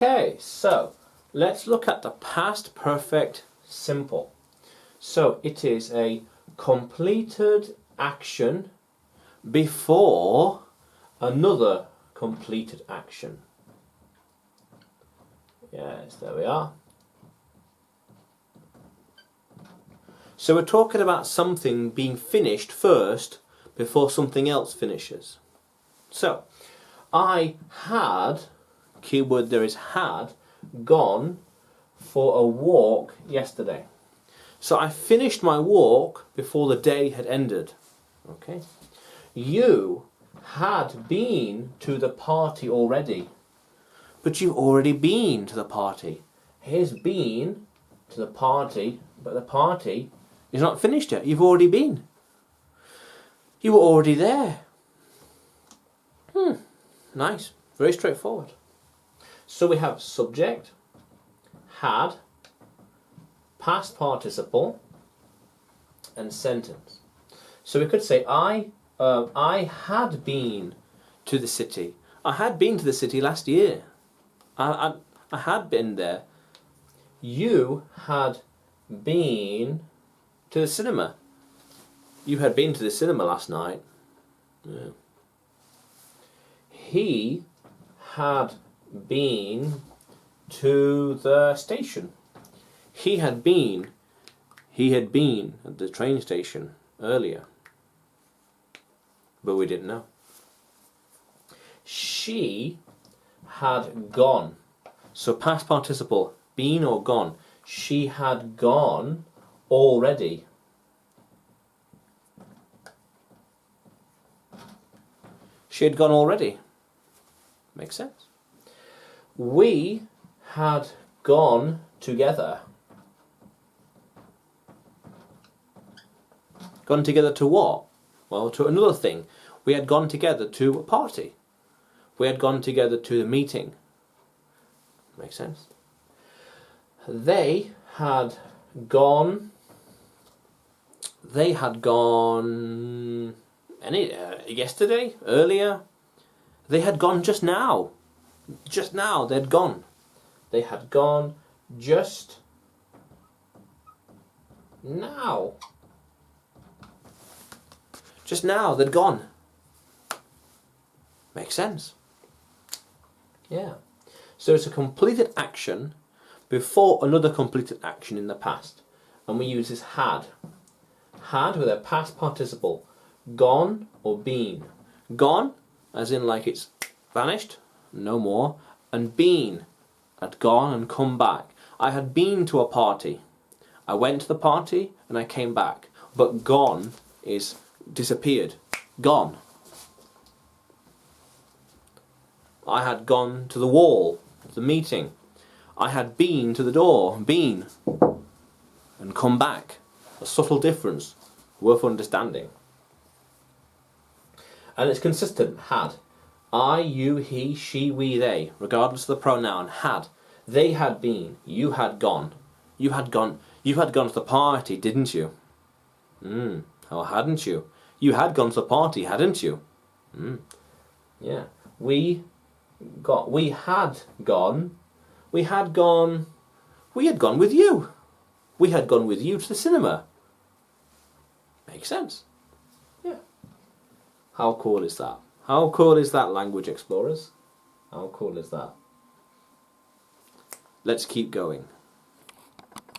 Okay, so let's look at the past perfect simple. So it is a completed action before another completed action. Yes, there we are. So we're talking about something being finished first before something else finishes. So, I had, keyword there is had, gone for a walk yesterday. So I finished my walk before the day had ended. Okay. You had been to the party already. But you've already been to the party. Here's been to the party, but the party is not finished yet. You've already been. You were already there. Nice. Very straightforward. So we have subject, had, past participle, and sentence. So we could say, I had been to the city. I had been to the city last year. I had been there. You had been to the cinema. You had been to the cinema last night. Yeah. He had been to the station. He had been at the train station earlier. But we didn't know. She had gone. So past participle, been or gone. She had gone already. She had gone already. Makes sense. We had gone together. Gone together to what? Well, to another thing. We had gone together to a party. We had gone together to the meeting. Makes sense. They had gone yesterday, earlier. They had gone just now. Just now, they'd gone. They had gone just now. Just now, they'd gone. Makes sense. Yeah. So it's a completed action before another completed action in the past. And we use this had. Had with a past participle. Gone or been. Gone, as in like it's vanished, no more. And been, had gone and come back. I had been to a party. I went to the party and I came back. But gone is disappeared. Gone. I had gone to the wall, the meeting. I had been to the door, been, and come back. A subtle difference, worth understanding. And it's consistent, had. I, you, he, she, we, they, regardless of the pronoun, had. They had been, you had gone. You had gone to the party, didn't you? Or hadn't you? You had gone to the party, hadn't you? Yeah. We had gone with you. We had gone with you to the cinema. Makes sense. Yeah. How cool is that? How cool is that, Language Explorers? How cool is that? Let's keep going.